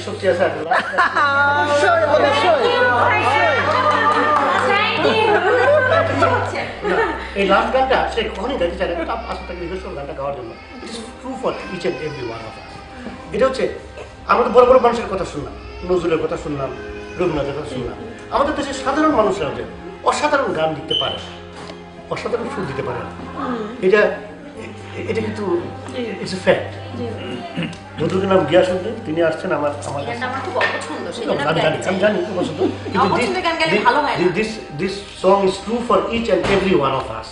সত্যি আছে এই লাস্ট গানটা সে কখনই গাইতে চায় না, কিন্তু আসলে তাকে রিকোয়েস্ট করবো গানটা গাওয়ার জন্য। It is true for each and every one of us. এটা হচ্ছে আমরা তো বড় বড় মানুষের কথা শুনলাম, নজরুলের কথা শুনলাম, রবীন্দ্রনাথের কথা শুনলাম। আমাদের দেশের সাধারণ মানুষরা যে অসাধারণ গান লিখতে পারে, অসাধারণ সুর দিতে পারে, এটা এটা কিন্তু ইটস এ ফ্যাক্ট। বন্ধুদের নাম গিয়াসুদ্দিন, তিনি আসছেন আমার আমি জানি খুব পছন্দ, কিন্তু this song is true for each and every one of us.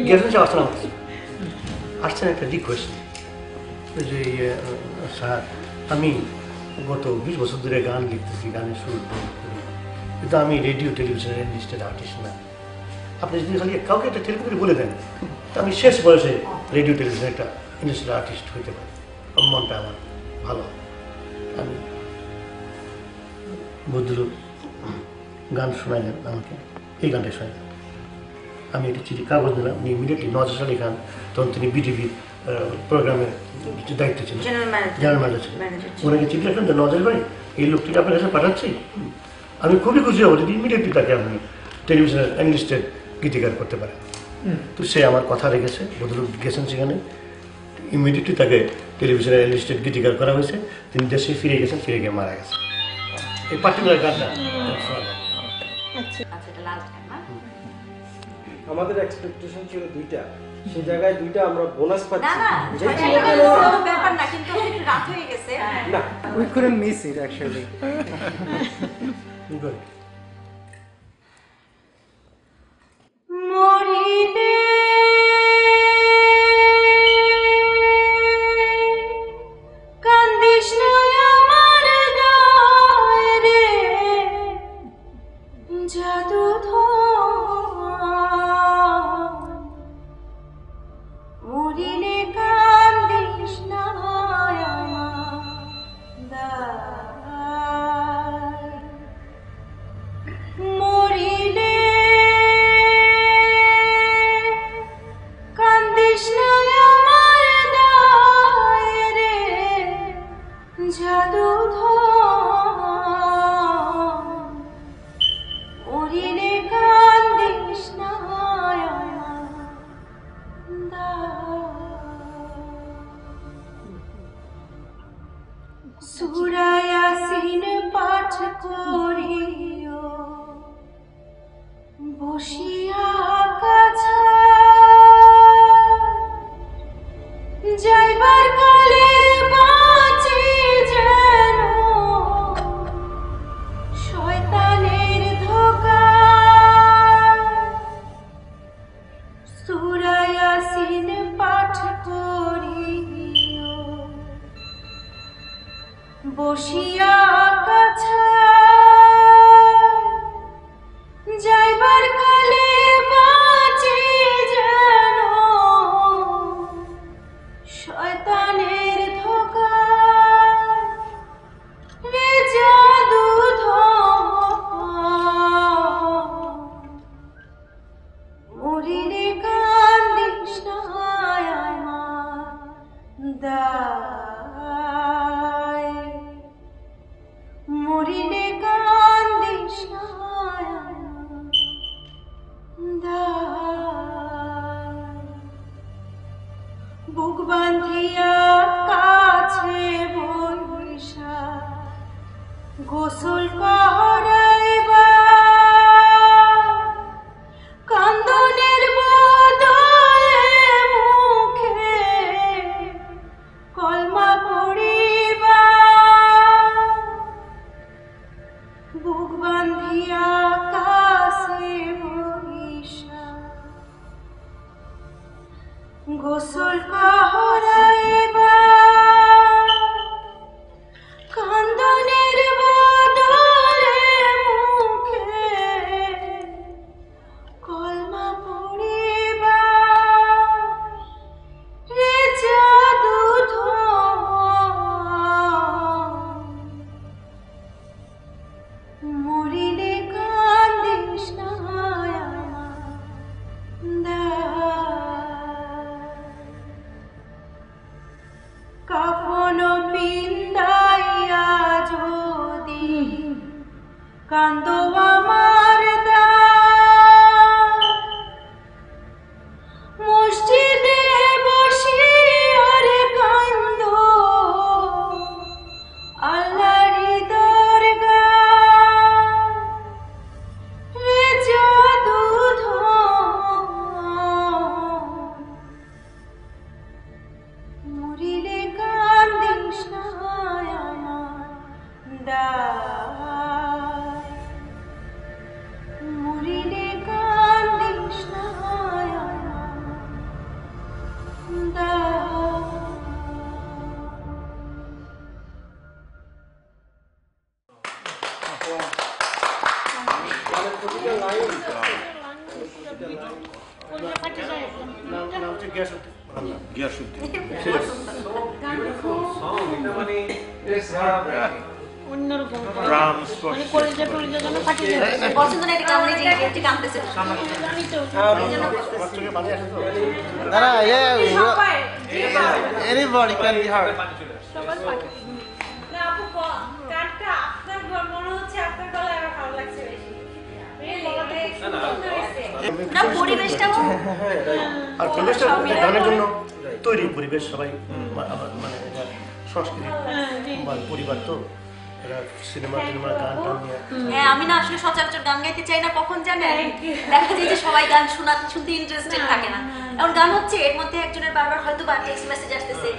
Giasuddin সাহেব আসছেন, আসছেন একটা রিকোয়েস্ট যে স্যার আমি গত 20 বছর ধরে গান লিখতেছি, গানের সুর করি, কিন্তু আমি রেডিও টেলিভিশনের লিস্টেড আর্টিস্ট না। আপনি যদি খালি কাউকে একটা টেলিফোন করে বলে দেন আমি শেষ বয়সে রেডিও টেলিভিশনের একটা ইন্ডাস্ট্রিয়াল আর্টিস্ট হইতে পারি, মনটা আমার ভালো। আমি বদরুল গান শোনাইলেন আমাকে, এই গানটা শোনাইলেন, আমি একটা চিঠি কাগজ দিলাম, উনি ইমিডিয়েটলি নজর আলী খান, তখন তিনি বিটিভির প্রোগ্রামের দায়িত্ব ছিলেন, জেনারেল ম্যানেজার ছিলেন, ওনাকে চিঠি লিখলেন যে নজর ভাই এই লোকটিকে আপনার কাছে পাঠাচ্ছি, আমি খুবই খুশি হবো যদি ইমিডিয়েটলি তাকে আপনি টেলিভিশনের এনলিস্টেড গীতিকার করতে পারেন। তো সে আমার কথা রেখেছে, বদরুল গেছেন সেখানে, ইমিডিয়েটলি তাকে টেলিভিশনের এনলিস্টেড গীতিকার করা হয়েছে, তিনি দেশে ফিরে গেছেন, ফিরে গিয়ে মারা গেছেন। এই পার্টিকুলার গানটা আমাদের এক্সপেকটেশন ছিল 2টা, সেই জায়গায় 2টা আমরা বোনাস পাচ্ছি। ব্যাপার না, কিন্তু রাত হয়ে গেছে না, we couldn't miss it actually. Good. নাম হচ্ছে গিয়াসউদ্দিন। পছন্দ না, এটা কামড়ে যে একটু কামড়েছে। Anybody can be hurt. না আপু কাটটা আপনার মনে হচ্ছে আপনার গলায় আমার ভালো লাগছে বেশি। না পরিবেশটাও আর পরিবেশটা গানের জন্য তৈরি পরিবেশ, সবাই মানে এটা সংস্কৃতি মানে পরিবার, তো এরা সিনেমা টিনেমা গান টান নিয়ে। হ্যাঁ, আমি না আসলে সচরাচর গান গাইতে চাই না, কখন জানেন দেখা যায় যে সবাই গান শুনতে ইন্টারেস্টেড থাকে না। এখন গান হচ্ছে এর মধ্যে একজনের বারবার হয়তো বা টেক্সট মেসেজ আসতেছে,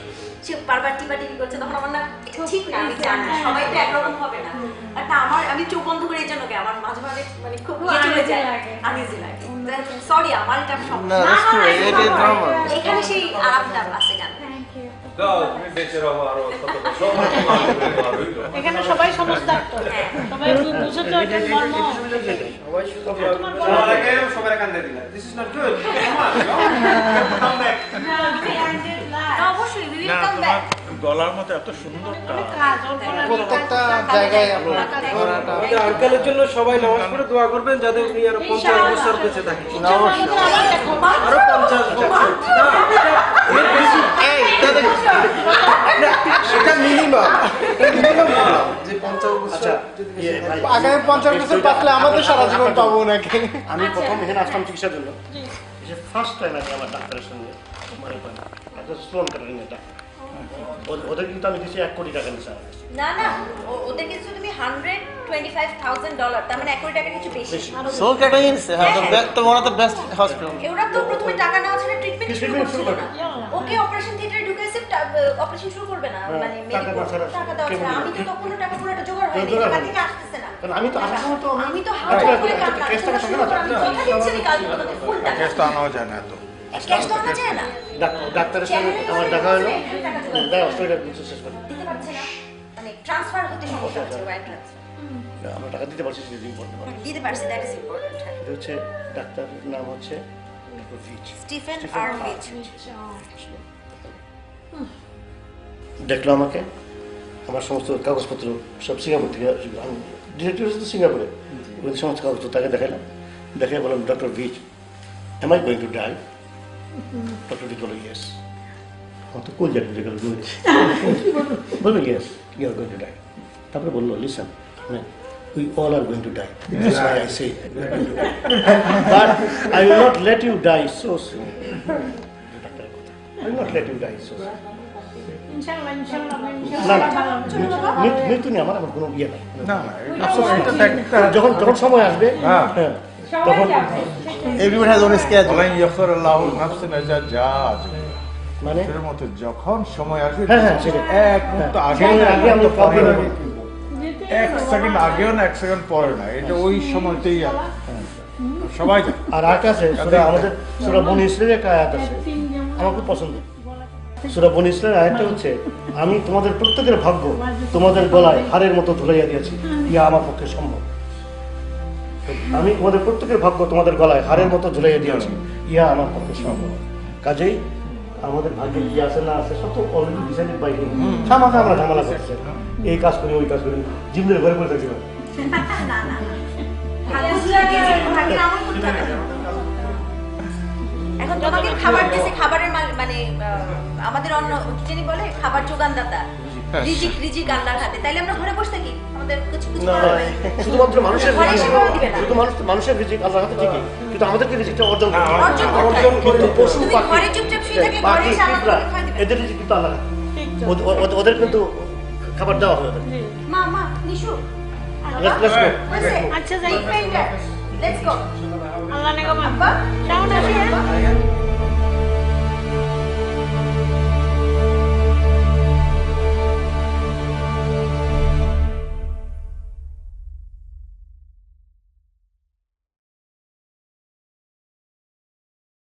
সে বারবার টিপাটিপি করছে, তখন আমার না এটা ঠিক না, আমি জানি সবাই তো একরকম হবে না। আর তা আমি চোখ বন্ধ করে এই জন্য আমার মাঝে মাঝে মানে খুব চলে যায়, আনইজি লাগে। সরি, আমার এটা No, that's true. It is normal. এখানে সেই আরামটা আছে গান। এখানে সবাই সমস্ত সবাই বুঝে তো এটা মর্ম। সবাই কান্দে দিলা। This is not good. Come on, come back. অবশ্যই we will come back. গলার মতো এত সুন্দর প্রত্যেকটা জায়গায় আপনার করাটা আমাদের আঙ্কেলের জন্য সবাই নামাজ পড়ে দোয়া করবেন যাতে উনি আরো 50 বছর বেঁচে থাকে। আরো 50 বছর। এটা মিনিমাম যে 50 বছর আগামী 50 বছর বাঁচলে আমাদের সারা জীবন পাবো নাকি? আমি প্রথম এখানে আসলাম চিকিৎসার জন্য, ফার্স্ট টাইম আগে আমার ডাক্তারের সঙ্গে মানে একটা স্টোন কাটারিং, এটা ওদের কিন্তু আমি দিচ্ছি 1 কোটি টাকা নিচ্ছে। না না, ওদের কিছু তুমি $125,000, তার মানে 1 কোটি টাকা কিছু বেশি। Soul cutting is one of the best hospital. এরা তো প্রথমে টাকা নেওয়া ছিল, ট্রিটমেন্ট শুরু করছিল না। ওকে অপারেশন থিয়েটারে ঢুকাইছে, অপারেশন শুরু করবে না, মানে মেডিকেল টাকা দেওয়া ছাড়া। আমি তো তখনও টাকা পুরোটা জোগাড় হয়নি, টাকা থেকে আসতেছে না। কারণ আমি তো আসার সময় তো আমি তো হাত করে কাটলাম, ক্যাশ টাকা থাকে না, কথা দিচ্ছি কাল তোমাকে ফুল টাকা। ক্যাশ তো আনাও যায় না এত। ক্যাশ তো আনা যায় না, ডাক্তারের সঙ্গে আমার দেখা হলো, দাও অস্ট্রেলিয়া শেষ করে দিতে পারছে না, মানে ট্রান্সফার হতে সমস্যা হচ্ছে, ওয়ার ট্রান্সফার আমরা টাকা দিতে পারছি, সেটা ইম্পর্টেন্ট। দিতে পারছে, দ্যাট ইজ ইম্পর্টেন্ট। এটা হচ্ছে ডাক্তারের নাম হচ্ছে স্টিফেন আর্মিচ। দেখলো আমাকে, আমার সমস্ত কাগজপত্র সব সিঙ্গাপুর থেকে, আমি ডিরেক্টর হচ্ছে সিঙ্গাপুরে, ওই সমস্ত কাগজপত্র তাকে দেখালাম, দেখে বললাম doctor which, am I going to die? Dr. Vic বলল yes. আমার তো কোন জায়গায় গেল বললো yes, you are going to die. তারপরে বললো listen, we all are going to die. That's why I say we are going to die. But I will not let you die so soon. I will not let you die so soon. ইনশাআল্লাহ ইনশাআল্লাহ না না, মৃত্যু নেই, আমার কোনো ইয়ে নাই। না না, এটা একটা যখন সময় আসবে, হ্যাঁ তখন Everyone has own schedule. বলেন ইয়াফিরুল্লাহু নাফসান ইজা জাআত, মানে এর মতো যখন সময় আসবে, হ্যাঁ সেটা এক মুহূর্ত আগে আমি কাউকে এক সেকেন্ড আগেও না, এক সেকেন্ড পরে না, এটা ওই সময়তেই সবাই জানে। আর আকাশে আমাদের সূরা বনী ইসরাঈলের একটা আয়াত আছে, আমার খুব পছন্দ। সূরা বনী ইসরাঈলের আয়াতটা হচ্ছে, আমি তোমাদের প্রত্যেকের ভাগ্য তোমাদের গলায় হাড়ের মতো ঝুলাইয়া দিয়েছি, ইয়া আমার পক্ষে সম্ভব। আমি তোমাদের প্রত্যেকের ভাগ্য তোমাদের গলায় হাড়ের মতো ঝুলাইয়া দিয়েছি, ইয়া আমার পক্ষে সম্ভব। কাজেই আমাদের ভাগ্যে কি আছে না আছে সব তো অলরেডি ডিসাইডেড বাই হিম। সামাকে আমরা ঝামেলা করছি, এই কাজ করি ওই কাজ করি, জিমদের ঘরে পড়ে থাকি না। এখন তোমাকে খাবার দিয়েছে, খাবারের মানে আমাদের অন্য কি জানি বলে, খাবার যোগানদাতা, রিজিক আল্লাহর হাতে। তাইলে আমরা ঘরে বসে থাকি, আমাদের কিছু শুধুমাত্র মানুষের ঘরে এসে করে দিবে না। শুধু মানুষের রিজিক আল্লাহর হাতে ঠিকই, কিন্তু আমাদেরকে রিজিকটা অর্জন করতে হবে। অর্জন করতে হবে। কিন্তু পশু তুমি পাখি ঘরে চুপচাপ শুয়ে থেকে ঘরে এসে আল্লাহ পিঁপড়া, খাই দিবে। এদের রিজিক কিন্তু আল্লাহর হাতে। ওদের কিন্তু খাবার দেওয়া হবে ওদের। মা নিশু Let's go. আচ্ছা যাই লেটস গো। আল্লাহ নেগো মা আব্বা কেমন আছো?